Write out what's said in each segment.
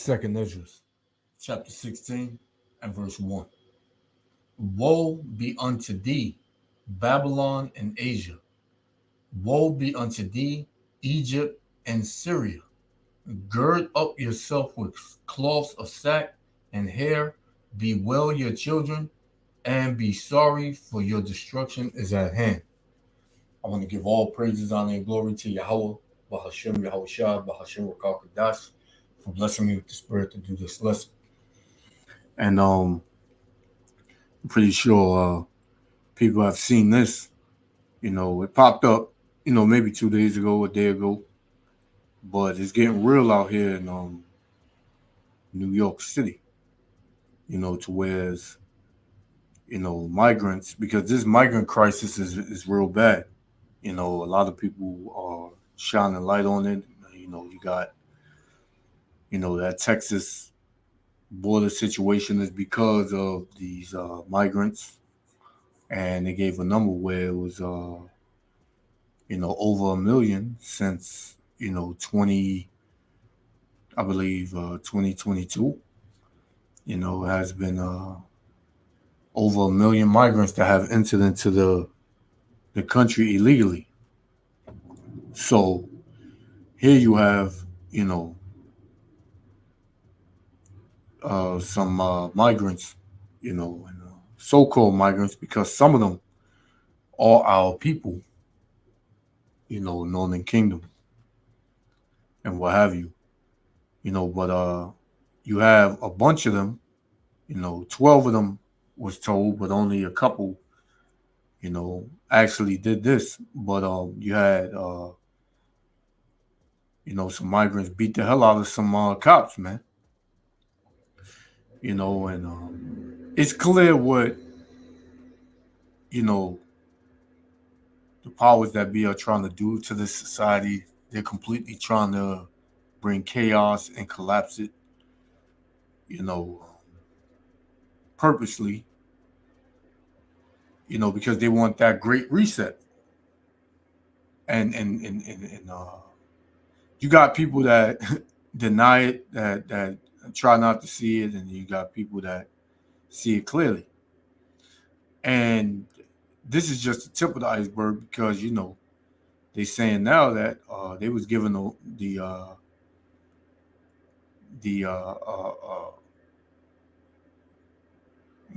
Second Ezra, chapter 16 and verse 1. Woe be unto thee, Babylon and Asia. Woe be unto thee, Egypt and Syria. Gird up yourself with cloths of sack and hair. Bewail your children and be sorry, for your destruction is at hand. I want to give all praises, honor, and glory to Yahweh, Bahashem, Yahweh Shah, Bahashem Rakakadash, for blessing me with the spirit to do this lesson. And I'm pretty sure people have seen this. It popped up, maybe 2 days ago, a day ago. But it's getting real out here in New York City, to whereas, migrants, because this migrant crisis is real bad. A lot of people are shining light on it. You got, that Texas border situation is because of these migrants. And they gave a number where it was, over 1 million since, 2022. Has been over 1 million migrants that have entered into the country illegally. So here you have, some migrants, and so-called migrants, because some of them are our people, Northern Kingdom and what have you, but you have a bunch of them, 12 of them was told, but only a couple, actually did this. But you had, some migrants beat the hell out of some cops, man. And it's clear what, the powers that be are trying to do to this society. They're completely trying to bring chaos and collapse it, purposely, because they want that great reset. And you got people that deny it, that try not to see it, and you got people that see it clearly. And this is just the tip of the iceberg, because they saying now that they was given the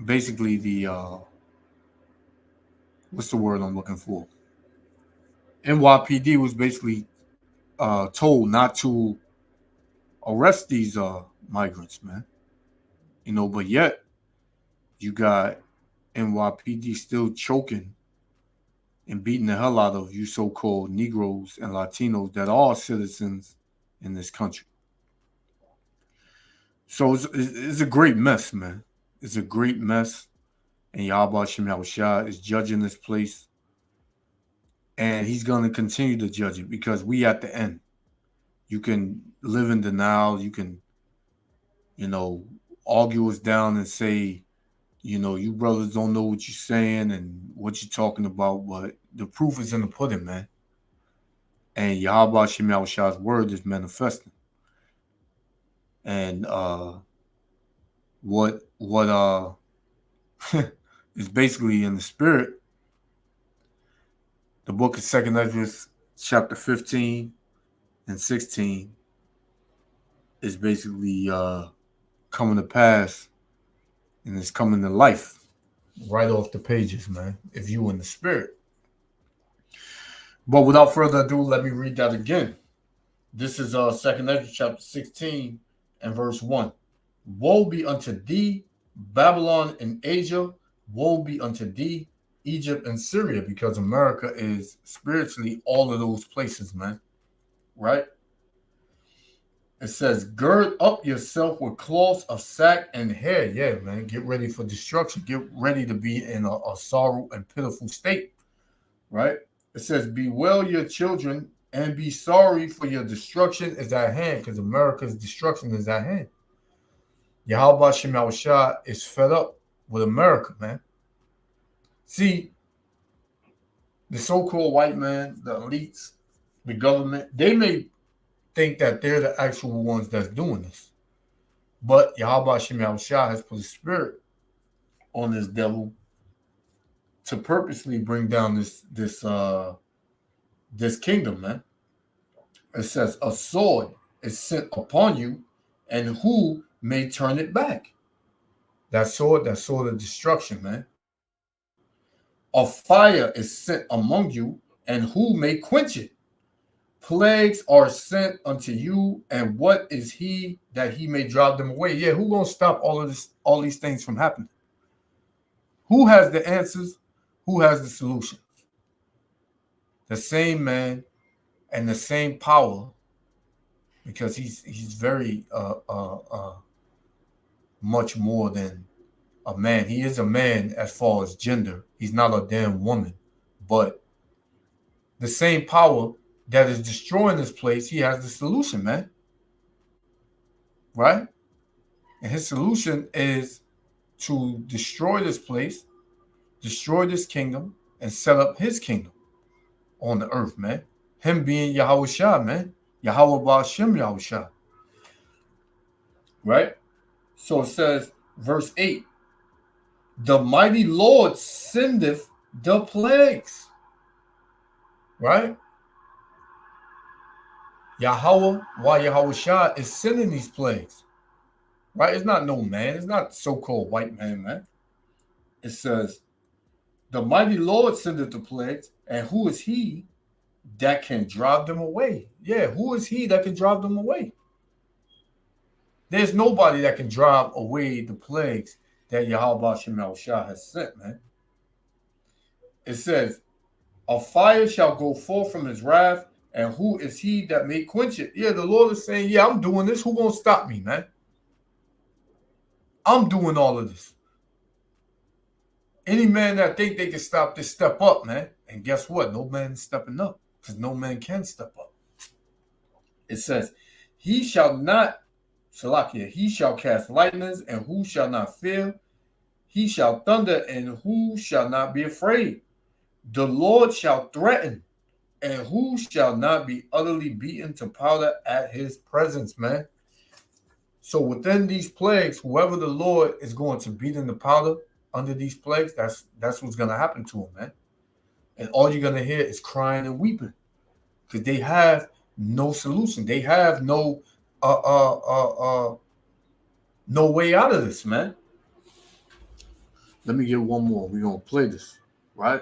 basically the what's the word I'm looking for? NYPD was basically told not to arrest these migrants, man. But yet you got NYPD still choking and beating the hell out of you so-called Negroes and Latinos that are citizens in this country. So it's a great mess, man. It's a great mess. And Yahweh Shem Yahushua is judging this place. And he's going to continue to judge it, because we at the end. You can live in denial. You can, argue us down and say, you brothers don't know what you're saying and what you're talking about. But the proof is in the pudding, man. And Yahweh Shem Yahushua's word is manifesting. And what is basically in the spirit, the book of Second Ezra, chapter 15 and 16, is basically coming to pass, and it's coming to life right off the pages, man, if you in the spirit. But without further ado, let me read that again. This is Second Ezra chapter 16 and verse 1. Woe be unto thee, Babylon and Asia. Woe be unto thee, Egypt and Syria, because America is spiritually all of those places, man. Right? It says, gird up yourself with cloths of sack and hair. Yeah, man. Get ready for destruction. Get ready to be in a sorrow and pitiful state. Right? It says, bewail your children and be sorry, for your destruction is at hand, because America's destruction is at hand. Yahweh Shem Yahushua is fed up with America, man. See, the so-called white man, the elites, the government, they may think that they're the actual ones that's doing this. But Yahweh Shem Yahushua has put a spirit on this devil to purposely bring down this kingdom, man. It says a sword is sent upon you, and who may turn it back? That sword of destruction, man. A fire is sent among you, and who may quench it? Plagues are sent unto you, and what is he that he may drive them away? Yeah, who gonna stop all these things from happening? Who has the answers? Who has the solutions? The same man and the same power, because he's very much more than a man. He is a man as far as gender. He's not a damn woman, but the same power that is destroying this place, he has the solution, man. Right? And his solution is to destroy this place, destroy this kingdom, and set up his kingdom on the earth, man. Him being Yahweh Shah, man. Yahweh Ba'ashem Yahweh Shah. Right? So it says, verse 8, the mighty Lord sendeth the plagues. Right? Yahweh, why Yahweh Shah is sending these plagues. Right? It's not no man. It's not so-called white man. It says, the mighty Lord sendeth the plagues, and who is he that can drive them away? Yeah, who is he that can drive them away? There's nobody that can drive away the plagues that Yahweh Shem Shah has sent, man. It says, a fire shall go forth from his wrath, and who is he that may quench it? Yeah, the Lord is saying, yeah, I'm doing this. Who gonna stop me, man? I'm doing all of this. Any man that think they can stop this, step up, man. And guess what? No man is stepping up, because no man can step up. It says, he shall not, Shalakia, he shall cast lightnings, and who shall not fear? He shall thunder, and who shall not be afraid? The Lord shall threaten, and who shall not be utterly beaten to powder at his presence, man? So within these plagues, whoever the Lord is going to beat in the powder under these plagues, that's what's going to happen to him, man. And all you're going to hear is crying and weeping, because they have no solution. They have no way out of this, man. Let me get one more. We're going to play this, right?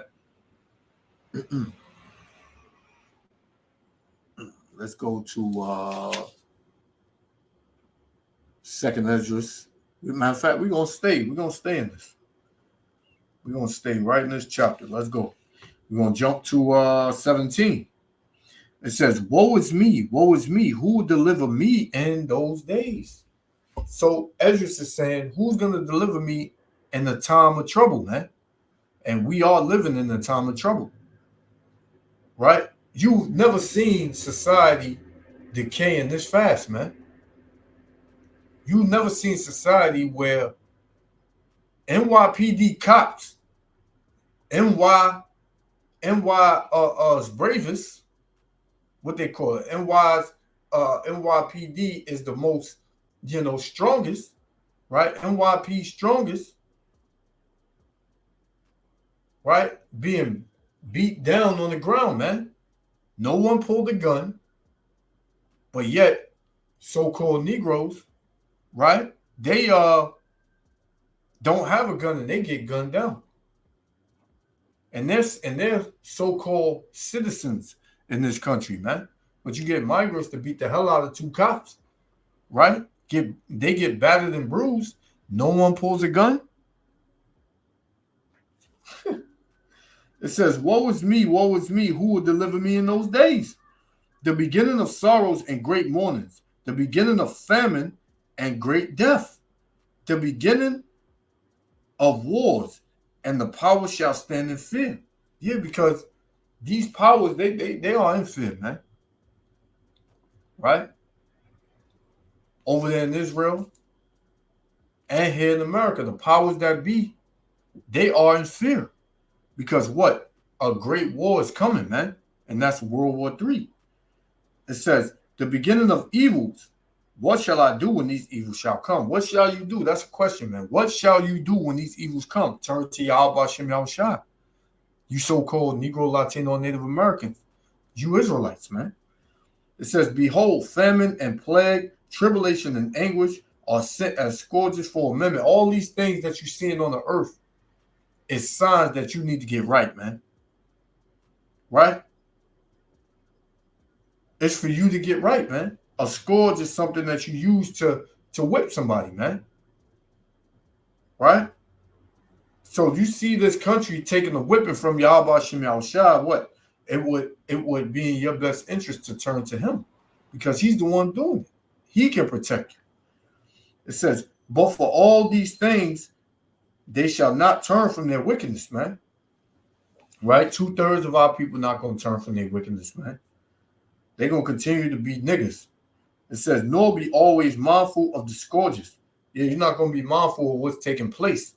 Let's go to Second Esdras. Matter of fact, we're going to stay in this. We're going to stay right in this chapter. Let's go. We're going to jump to 17. It says, woe is me, who will deliver me in those days? So Esdras is saying, who's going to deliver me in the time of trouble, man? And we are living in the time of trouble, right? You've never seen society decaying this fast, man. You've never seen society where NYPD cops, NY's bravest, what they call it, NYPD is the most, strongest, right? NYP strongest, right? Being beat down on the ground, man. No one pulled a gun, but yet so-called Negroes, right? They don't have a gun and they get gunned down. And they're so-called citizens in this country, man. But you get migrants to beat the hell out of two cops, right? They get battered and bruised. No one pulls a gun. It says, woe is me, who will deliver me in those days? The beginning of sorrows and great mournings, the beginning of famine and great death, the beginning of wars, and the power shall stand in fear. Yeah, because these powers, they are in fear, man. Right? Over there in Israel and here in America, the powers that be, they are in fear. Because what? A great war is coming, man. And that's World War III. It says, the beginning of evils What shall I do when these evils shall come? What shall you do? That's a question, man. What shall you do when these evils come? Turn to Yahweh Shem Yahushua. You so-called Negro, Latino, Native Americans. You Israelites, man. It says, behold, famine and plague, tribulation and anguish are sent as scourges for a minute. All these things that you're seeing on the earth is signs that you need to get right, man. Right? It's for you to get right, man. A scourge is something that you use to whip somebody, man. Right? So you see this country taking a whipping from Yahweh Shem Yahushua, what? It would be in your best interest to turn to him, because he's the one doing it. He can protect you. It says, but for all these things, they shall not turn from their wickedness, man. Right? 2/3 of our people not going to turn from their wickedness, man. They're going to continue to be niggas. It says, nor be always mindful of the scourges. Yeah, you're not going to be mindful of what's taking place.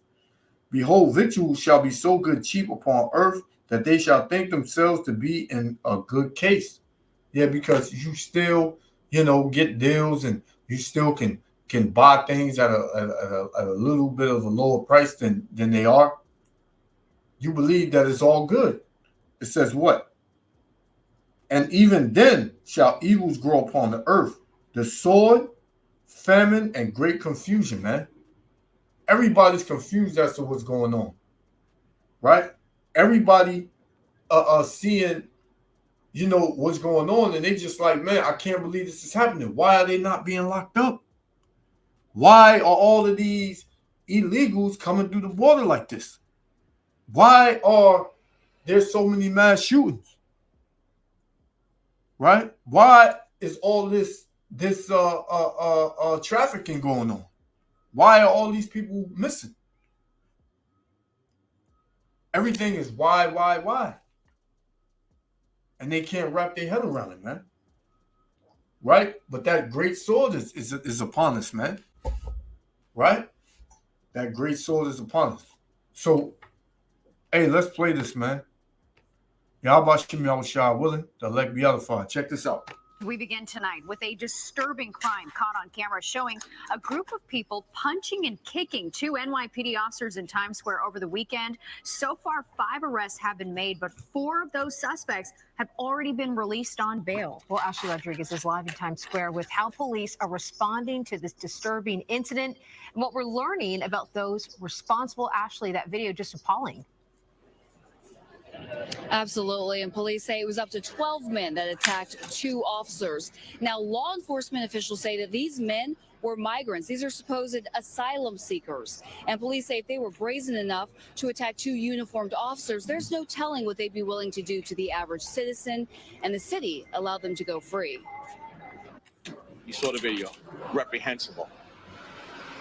Behold, victuals shall be so good cheap upon earth that they shall think themselves to be in a good case. Yeah, because you still, get deals, and you still can buy things at a little bit of a lower price than they are. You believe that it's all good. It says what? And even then shall evils grow upon the earth, the sword, famine, and great confusion, man. Everybody's confused as to what's going on, right? Everybody seeing, what's going on, and they just like, man, I can't believe this is happening. Why are they not being locked up? Why are all of these illegals coming through the border like this? Why are there so many mass shootings? Right? Why is all this trafficking going on? Why are all these people missing? Everything is why? And they can't wrap their head around it, man. Right? But that great sword is upon us, man. Right? That great sword is upon us. So, hey, let's play this, man. Yahweh Shem Yahushua willing, the elect be edified. Check this out. We begin tonight with a disturbing crime caught on camera showing a group of people punching and kicking two NYPD officers in Times Square over the weekend. So far, 5 arrests have been made, but 4 of those suspects have already been released on bail. Well, Ashley Rodriguez is live in Times Square with how police are responding to this disturbing incident and what we're learning about those responsible. Ashley, that video just appalling. Absolutely. And police say it was up to 12 men that attacked 2 officers. Now, law enforcement officials say that these men were migrants. These are supposed asylum seekers. And police say if they were brazen enough to attack 2 uniformed officers, there's no telling what they'd be willing to do to the average citizen. And the city allowed them to go free. You saw the video. Reprehensible.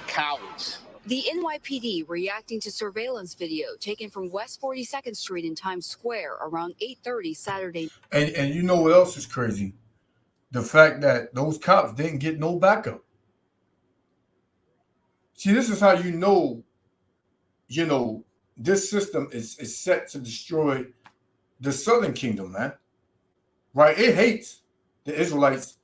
Cowards. The NYPD reacting to surveillance video taken from West 42nd Street in Times Square around 8:30 Saturday. And you know what else is crazy? The fact that those cops didn't get no backup. See, this is how you know, this system is set to destroy the Southern Kingdom, man. Right? It hates the Israelites,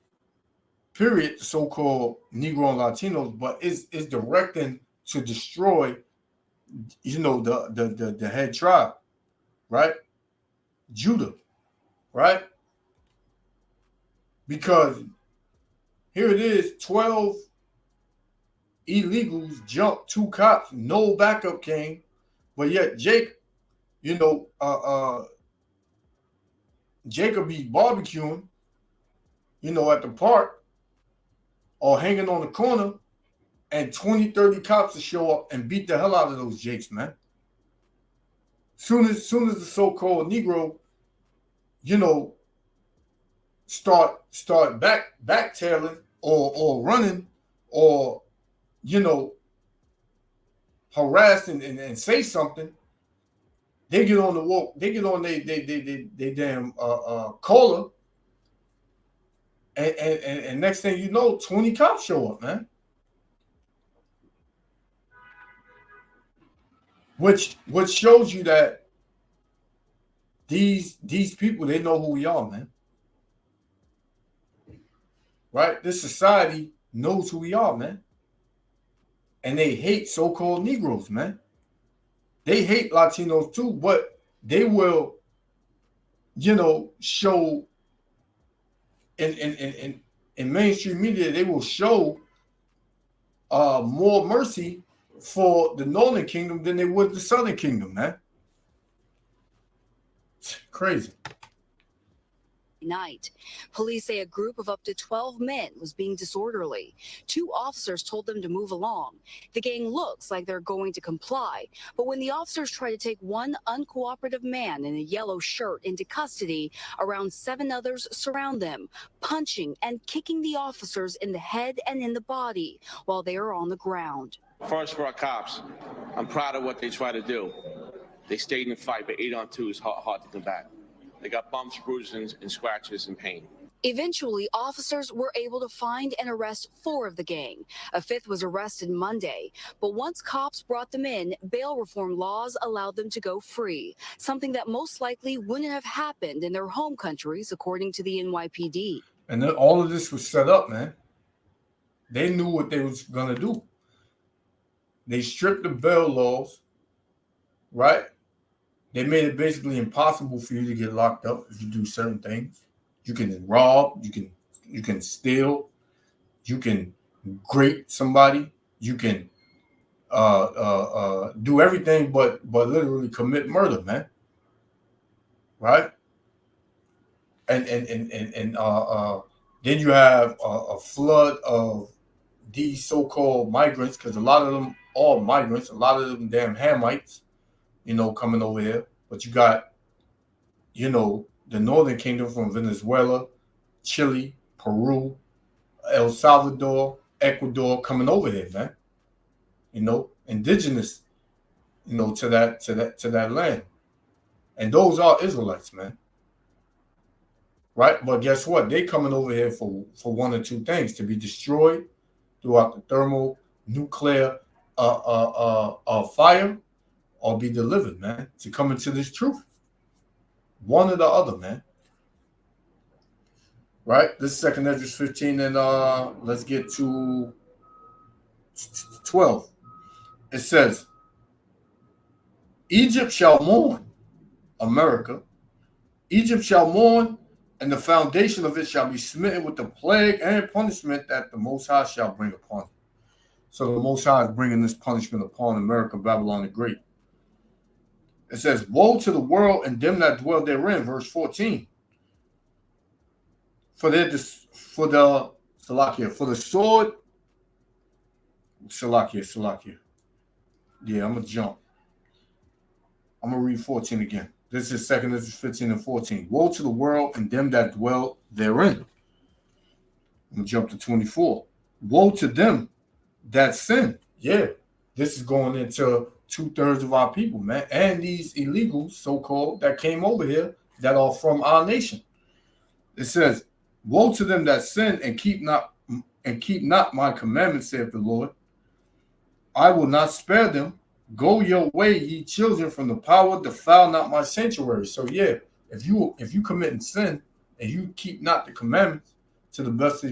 period, the so-called Negro and Latinos, but it's directing to destroy, the head tribe, right? Judah, right? Because here it is, 12 illegals jumped 2 cops, no backup came, but yet Jacob be barbecuing, at the park or hanging on the corner, and 20, 30 cops to show up and beat the hell out of those jakes, man. Soon as the so-called Negro, start backtailing or running or, harass and say something, they get on the walk, they get on they damn collar, and next thing you know, 20 cops show up, man. Which shows you that these people, they know who we are, man. Right? This society knows who we are, man. And they hate so-called Negroes, man. They hate Latinos too, but they will, show in mainstream media, they will show more mercy for the Northern Kingdom than they would the Southern Kingdom, man. It's crazy. Night. Police say a group of up to 12 men was being disorderly. 2 officers told them to move along. The gang looks like they're going to comply, but when the officers try to take one uncooperative man in a yellow shirt into custody, around 7 others surround them, punching and kicking the officers in the head and in the body while they are on the ground. First, for our cops, I'm proud of what they try to do. They stayed in the fight, but 8-on-2 is hard to combat. They got bumps, bruises, and scratches and pain. Eventually, officers were able to find and arrest 4 of the gang. A 5th was arrested Monday. But once cops brought them in, bail reform laws allowed them to go free, something that most likely wouldn't have happened in their home countries, according to the NYPD. And then all of this was set up, man. They knew what they was going to do. They stripped the bail laws, right? They made it basically impossible for you to get locked up if you do certain things. You can rob, you can steal, you can grape somebody, you can do everything but literally commit murder, man. Right? And then you have a flood of these so-called migrants, because a lot of them are migrants, a lot of them damn Hamites, coming over here. But you got, the Northern Kingdom from Venezuela, Chile, Peru, El Salvador, Ecuador coming over here, man. Indigenous, to that land. And those are Israelites, man. Right? But guess what? They coming over here for one or two things: to be destroyed throughout the thermonuclear fire, or be delivered, man, to come into this truth. One or the other, man. Right? This is 2 Esdras 15, and let's get to 12. It says, Egypt shall mourn, America. Egypt shall mourn, and the foundation of it shall be smitten with the plague and punishment that the Most High shall bring upon it. So the Most High is bringing this punishment upon America, Babylon the Great. It says, woe to the world and them that dwell therein, verse 14. For the sword, Salakia. Yeah, I'm going to jump. I'm going to read 14 again. This is 2 Esdras 15 and 14. Woe to the world and them that dwell therein. I'm going to jump to 24. Woe to them that sin. Yeah, this is going into 2/3 of our people, man, and these illegals, so-called, that came over here that are from our nation. It says, woe to them that sin and keep not my commandments, saith the Lord. I will not spare them. Go your way, ye children, from the power, defile not my sanctuary. So yeah, if you commit sin and you keep not the commandments to the best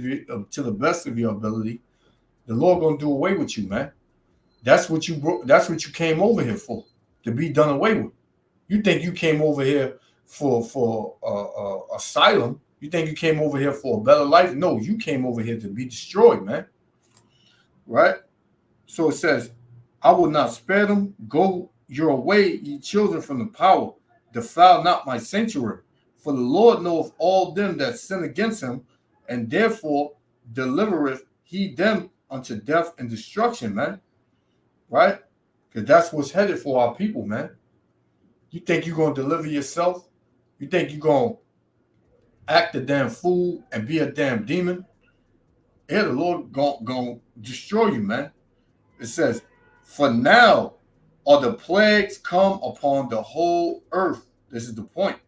of your ability, the Lord gonna do away with you, man. That's what you came over here for, to be done away with. You think you came over here for asylum? You think you came over here for a better life? No, you came over here to be destroyed, man. Right? So it says, I will not spare them. Go your way, ye children, from the power. Defile not my sanctuary. For the Lord knoweth all them that sin against him, and therefore delivereth he them unto death and destruction, man. Right? Because that's what's headed for our people, man. You think you're going to deliver yourself? You think you're going to act a damn fool and be a damn demon? Yeah, the Lord going to destroy you, man. It says, for now are the plagues come upon the whole earth. This is the point.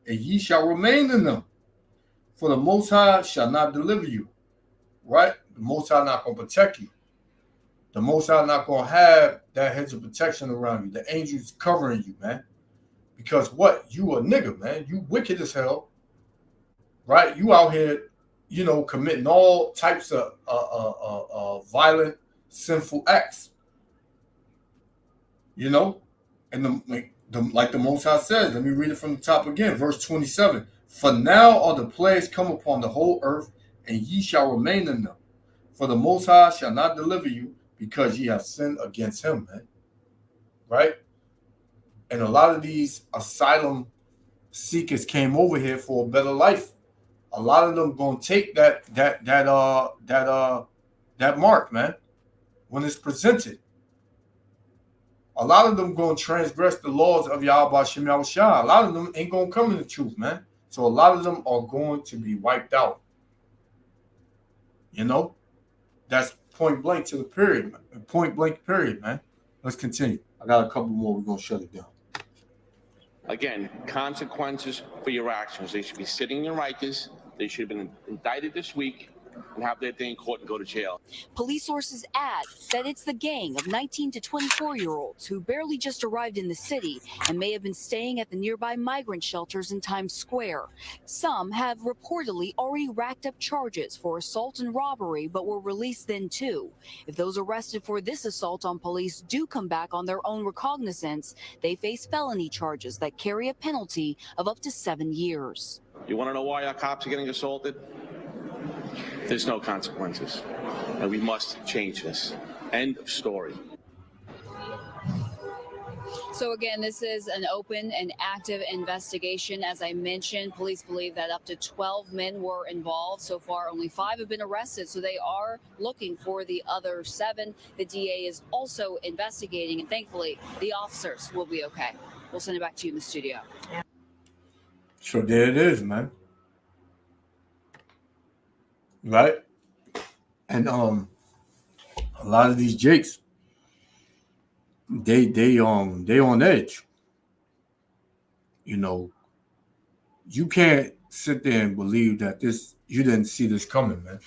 And ye shall remain in them. For the Most High shall not deliver you. Right? The Most High not going to protect you. The Most High not going to have that hedge of protection around you. The angels covering you, man. Because what? You a nigga, man. You wicked as hell. Right? You out here, committing all types of violent, sinful acts. And like the Most High says, let me read it from the top again, verse 27. For now are the plagues come upon the whole earth, and ye shall remain in them. For the Most High shall not deliver you, because ye have sinned against him, man. Right? And a lot of these asylum seekers came over here for a better life. A lot of them gonna take that mark, man, when it's presented. A lot of them gonna transgress the laws of Yahweh Shem Yahushua. A lot of them ain't gonna come in the truth, man. So a lot of them are going to be wiped out. That's point blank to the period, man. Point blank period, man. Let's continue. I got a couple more. We're gonna shut it down. Again, consequences for your actions. They should be sitting in Rikers. They should have been indicted this week and have their day in court and go to jail. Police sources add that it's the gang of 19 to 24-year-olds who barely just arrived in the city and may have been staying at the nearby migrant shelters in Times Square. Some have reportedly already racked up charges for assault and robbery, but were released then too. If those arrested for this assault on police do come back on their own recognizance, they face felony charges that carry a penalty of up to 7 years. You want to know why our cops are getting assaulted? There's no consequences, and we must change this. End of story. So again, this is an open and active investigation. As I mentioned, police believe that up to 12 men were involved. So far, only 5 have been arrested, so they are looking for the other 7. The DA is also investigating, and thankfully, the officers will be okay. We'll send it back to you in the studio. So there it is, man. Right? And a lot of these jakes, they on edge. You can't sit there and believe that you didn't see this coming, man.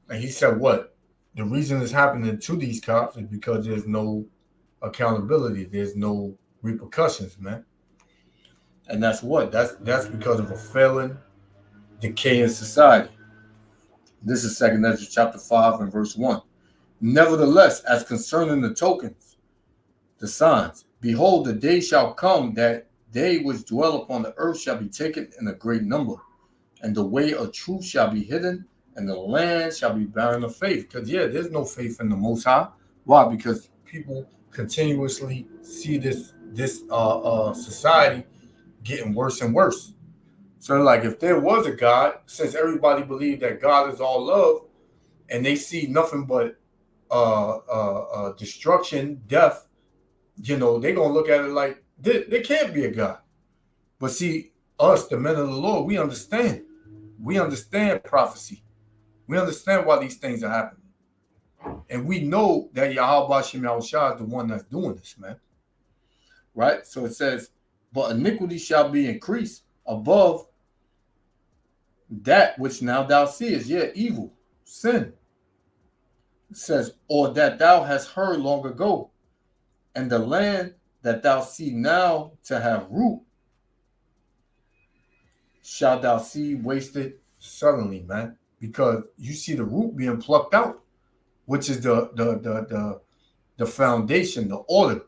And he said what? The reason it's happening to these cops is because there's no accountability. There's no repercussions, man. And that's what? That's because of a failing, decaying society. This is 2 Ezra chapter 5 and verse 1. Nevertheless, as concerning the tokens, the signs, behold, the day shall come that they which dwell upon the earth shall be taken in a great number, and the way of truth shall be hidden, and the land shall be barren of faith. Because there's no faith in the Most High. Why? Because people continuously see this society getting worse and worse. So like if there was a God, since everybody believed that God is all love, and they see nothing but destruction, death, they're gonna look at it like there can't be a God. But see, us, the men of the Lord, we understand. We understand prophecy. We understand why these things are happening. And we know that Yahweh Shem Yahushua is the one that's doing this, man. Right? So it says, but iniquity shall be increased above that which now thou seest, evil, sin. It says, or that thou hast heard long ago, and the land that thou see now to have root, shalt thou see wasted suddenly, man. Because you see the root being plucked out, which is the foundation, the order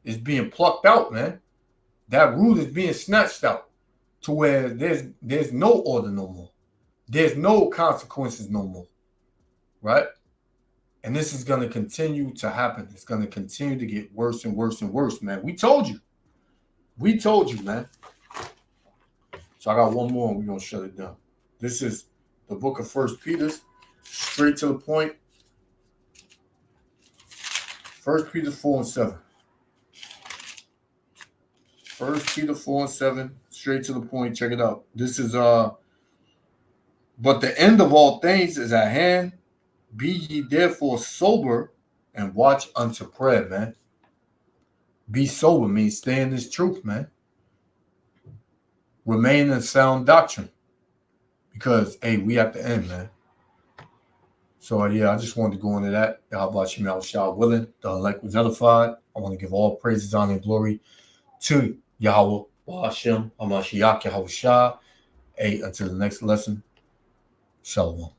is being plucked out, man. That root is being snatched out to where there's no order no more. There's no consequences no more, right? And this is going to continue to happen. It's going to continue to get worse and worse and worse, man. We told you. We told you, man. So I got one more and we're going to shut it down. This is the book of 1 Peter, straight to the point. 1 Peter 4 and 7. 1 Peter 4 and 7, straight to the point. Check it out. This is but the end of all things is at hand. Be ye therefore sober and watch unto prayer, man. Be sober means stay in this truth, man. Remain in sound doctrine. Because, hey, we at the end, man. So, I just wanted to go into that. How about you, Shah willing? The elect was edified. I want to give all praises, honor, and glory to Yahweh Wa'ashem, Hamashiach, Yahushua. Hey, until the next lesson, Shalom.